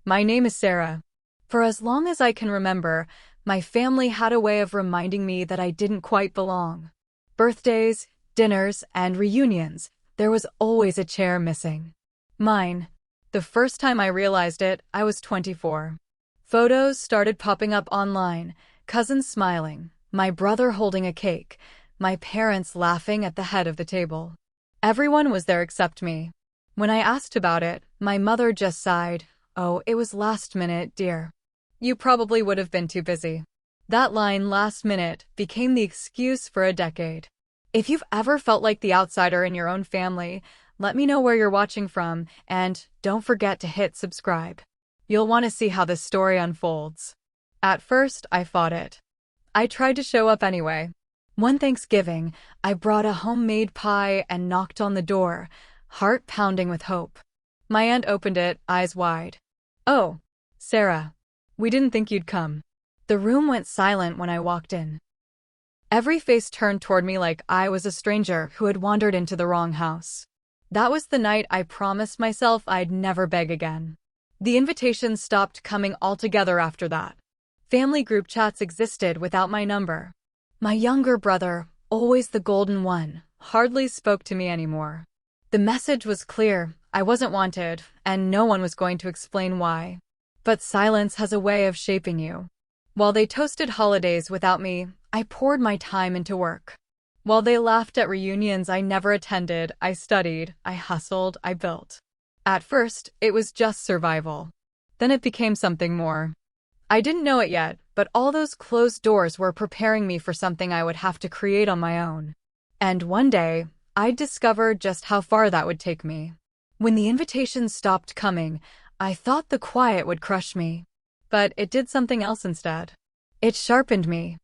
My name is Sarah. For as long as I can remember, my family had a way of reminding me that I didn't quite belong. Birthdays, dinners, and reunions, there was always a chair missing. Mine. The first time I realized it, I was 24. Photos started popping up online, cousins smiling, my brother holding a cake, my parents laughing at the head of the table. Everyone was there except me. When I asked about it, my mother just sighed, "Oh, it was last minute, dear. You probably would have been too busy." That line, "last minute," became the excuse for a decade. If you've ever felt like the outsider in your own family, let me know where you're watching from, and don't forget to hit subscribe. You'll want to see how this story unfolds. At first, I fought it. I tried to show up anyway. One Thanksgiving, I brought a homemade pie and knocked on the door, heart pounding with hope. My aunt opened it, eyes wide. "Oh, Sarah. We didn't think you'd come." The room went silent when I walked in. Every face turned toward me like I was a stranger who had wandered into the wrong house. That was the night I promised myself I'd never beg again. The invitations stopped coming altogether after that. Family group chats existed without my number. My younger brother, always the golden one, hardly spoke to me anymore. The message was clear: I wasn't wanted, and no one was going to explain why. But silence has a way of shaping you. While they toasted holidays without me, I poured my time into work. While they laughed at reunions I never attended, I studied, I hustled, I built. At first, it was just survival. Then it became something more. I didn't know it yet, but all those closed doors were preparing me for something I would have to create on my own. And one day, I'd discover just how far that would take me. When the invitations stopped coming, I thought the quiet would crush me. But it did something else instead. It sharpened me.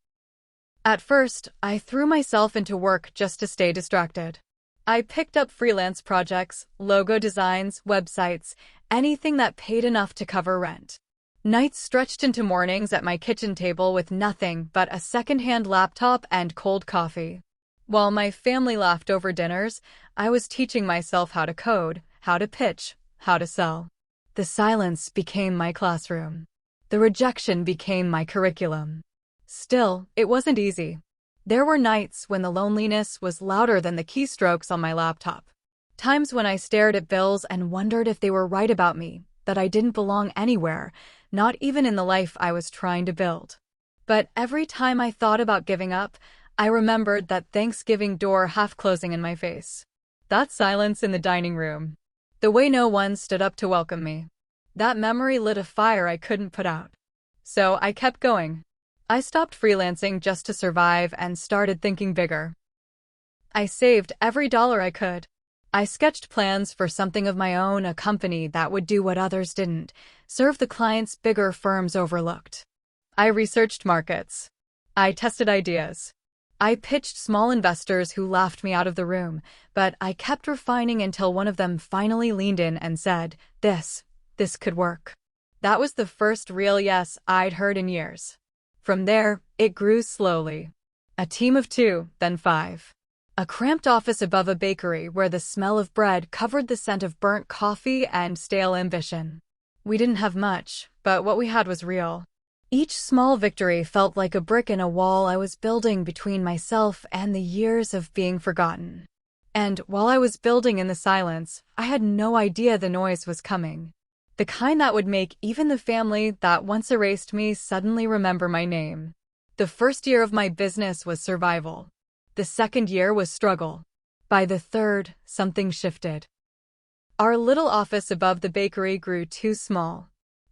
At first, I threw myself into work just to stay distracted. I picked up freelance projects, logo designs, websites, anything that paid enough to cover rent. Nights stretched into mornings at my kitchen table with nothing but a secondhand laptop and cold coffee. While my family laughed over dinners, I was teaching myself how to code, how to pitch, how to sell. The silence became my classroom. The rejection became my curriculum. Still, it wasn't easy. There were nights when the loneliness was louder than the keystrokes on my laptop. Times when I stared at bills and wondered if they were right about me, that I didn't belong anywhere, not even in the life I was trying to build. But every time I thought about giving up, I remembered that Thanksgiving door half closing in my face. That silence in the dining room. The way no one stood up to welcome me. That memory lit a fire I couldn't put out. So I kept going. I stopped freelancing just to survive and started thinking bigger. I saved every dollar I could. I sketched plans for something of my own, a company that would do what others didn't, serve the clients bigger firms overlooked. I researched markets. I tested ideas. I pitched small investors who laughed me out of the room, but I kept refining until one of them finally leaned in and said, This could work." That was the first real yes I'd heard in years. From there, it grew slowly. A team of 2, then 5. A cramped office above a bakery where the smell of bread covered the scent of burnt coffee and stale ambition. We didn't have much, but what we had was real. Each small victory felt like a brick in a wall I was building between myself and the years of being forgotten. And while I was building in the silence, I had no idea the noise was coming. The kind that would make even the family that once erased me suddenly remember my name. The first year of my business was survival. The second year was struggle. By the third, something shifted. Our little office above the bakery grew too small.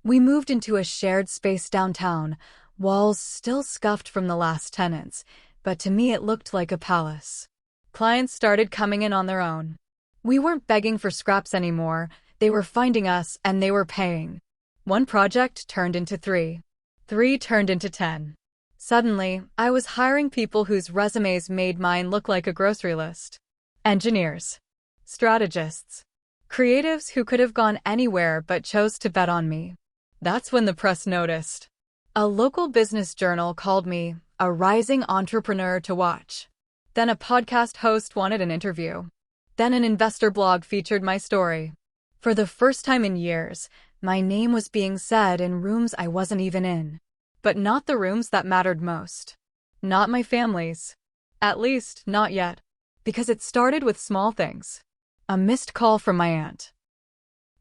We moved into a shared space downtown, walls still scuffed from the last tenants, but to me it looked like a palace. Clients started coming in on their own. We weren't begging for scraps anymore. They were finding us, and they were paying. One project turned into 3. 3 turned into 10. Suddenly, I was hiring people whose resumes made mine look like a grocery list. Engineers. Strategists. Creatives who could have gone anywhere but chose to bet on me. That's when the press noticed. A local business journal called me a rising entrepreneur to watch. Then a podcast host wanted an interview. Then an investor blog featured my story. For the first time in years, My name was being said in rooms I wasn't even in. But not the rooms that mattered most. Not my family's. At least, not yet. Because it started with small things. A missed call from my aunt.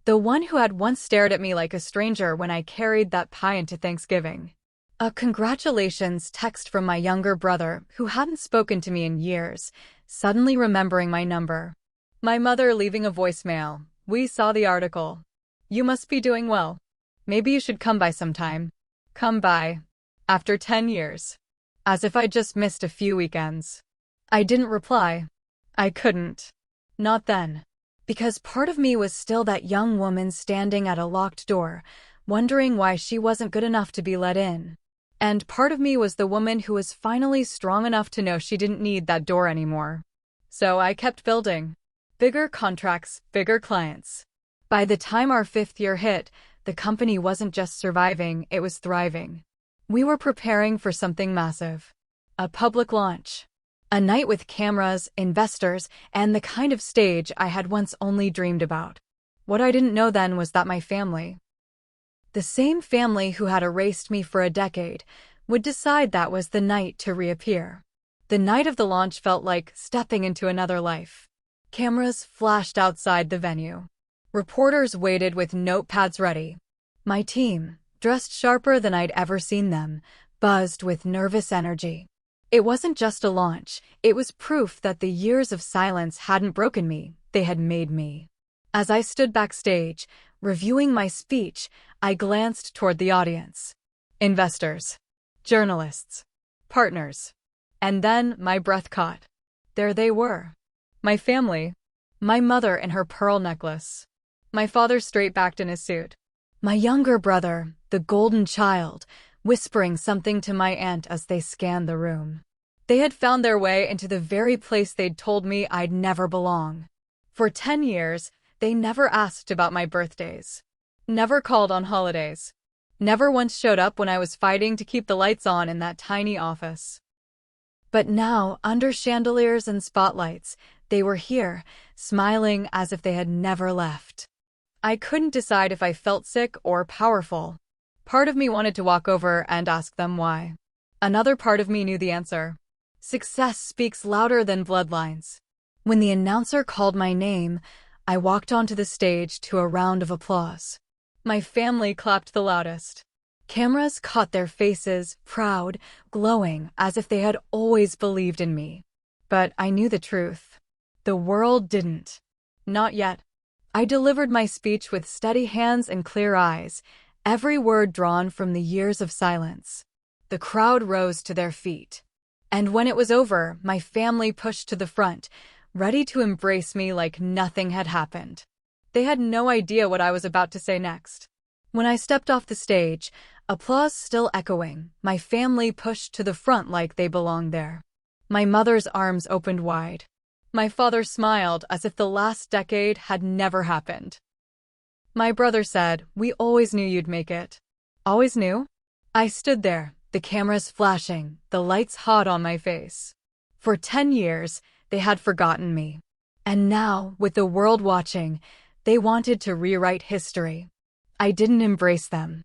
The one who had once stared at me like a stranger when I carried that pie into Thanksgiving. A congratulations text from my younger brother, who hadn't spoken to me in years, suddenly remembering my number. My mother leaving a voicemail. We saw the article. You must be doing well. Maybe you should come by sometime. Come by. After 10 years. As if I'd just missed a few weekends. I didn't reply. I couldn't. Not then. Because part of me was still that young woman standing at a locked door, wondering why she wasn't good enough to be let in. And part of me was the woman who was finally strong enough to know she didn't need that door anymore. So I kept building. Bigger contracts, bigger clients. By the time our 5th year hit, the company wasn't just surviving, it was thriving. We were preparing for something massive. A public launch. A night with cameras, investors, and the kind of stage I had once only dreamed about. What I didn't know then was that my family, the same family who had erased me for a decade, would decide that was the night to reappear. The night of the launch felt like stepping into another life. Cameras flashed outside the venue. Reporters waited with notepads ready. My team, dressed sharper than I'd ever seen them, buzzed with nervous energy. It wasn't just a launch, it was proof that the years of silence hadn't broken me, they had made me. As I stood backstage, reviewing my speech, I glanced toward the audience. Investors. Journalists. Partners. And then my breath caught. There they were. My family. My mother in her pearl necklace. My father straight-backed in his suit. My younger brother, the golden child, whispering something to my aunt as they scanned the room. They had found their way into the very place they'd told me I'd never belong. For 10 years, they never asked about my birthdays. Never called on holidays. Never once showed up when I was fighting to keep the lights on in that tiny office. But now, under chandeliers and spotlights, they were here, smiling as if they had never left. I couldn't decide if I felt sick or powerful. Part of me wanted to walk over and ask them why. Another part of me knew the answer. Success speaks louder than bloodlines. When the announcer called my name, I walked onto the stage to a round of applause. My family clapped the loudest. Cameras caught their faces, proud, glowing, as if they had always believed in me. But I knew the truth. The world didn't. Not yet. I delivered my speech with steady hands and clear eyes, every word drawn from the years of silence. The crowd rose to their feet. And when it was over, my family pushed to the front, ready to embrace me like nothing had happened. They had no idea what I was about to say next. When I stepped off the stage, applause still echoing, my family pushed to the front like they belonged there. My mother's arms opened wide. My father smiled as if the last decade had never happened. My brother said, "We always knew you'd make it." Always knew? I stood there, the cameras flashing, the lights hot on my face. For 10 years, they had forgotten me. And now, with the world watching, they wanted to rewrite history. I didn't embrace them.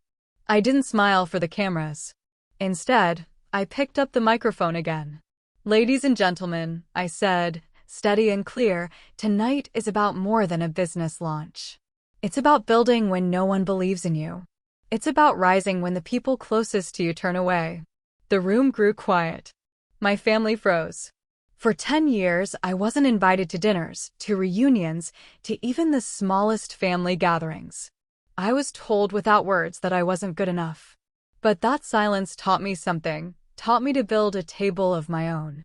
I didn't smile for the cameras. Instead, I picked up the microphone again. "Ladies and gentlemen," I said, steady and clear, "tonight is about more than a business launch. It's about building when no one believes in you. It's about rising when the people closest to you turn away." The room grew quiet. My family froze. For 10 years, I wasn't invited to dinners, to reunions, to even the smallest family gatherings. I was told without words that I wasn't good enough. But that silence taught me something, taught me to build a table of my own.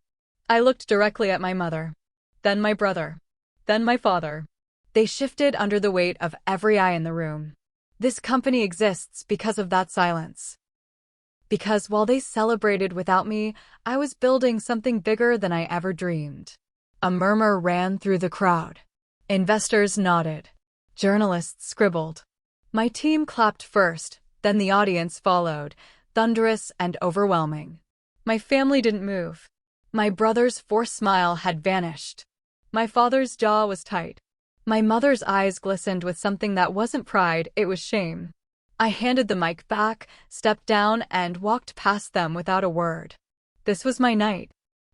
I looked directly at my mother. Then my brother. Then my father. They shifted under the weight of every eye in the room. This company exists because of that silence. Because while they celebrated without me, I was building something bigger than I ever dreamed. A murmur ran through the crowd. Investors nodded. Journalists scribbled. My team clapped first, then the audience followed, thunderous and overwhelming. My family didn't move. My brother's forced smile had vanished. My father's jaw was tight. My mother's eyes glistened with something that wasn't pride, it was shame. I handed the mic back, stepped down, and walked past them without a word. This was my night,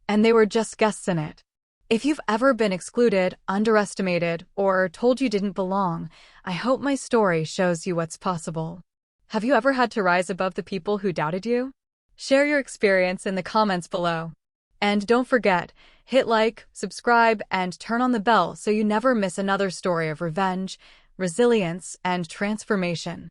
and they were just guests in it. If you've ever been excluded, underestimated, or told you didn't belong, I hope my story shows you what's possible. Have you ever had to rise above the people who doubted you? Share your experience in the comments below. And don't forget, hit like, subscribe, and turn on the bell so you never miss another story of revenge, resilience, and transformation.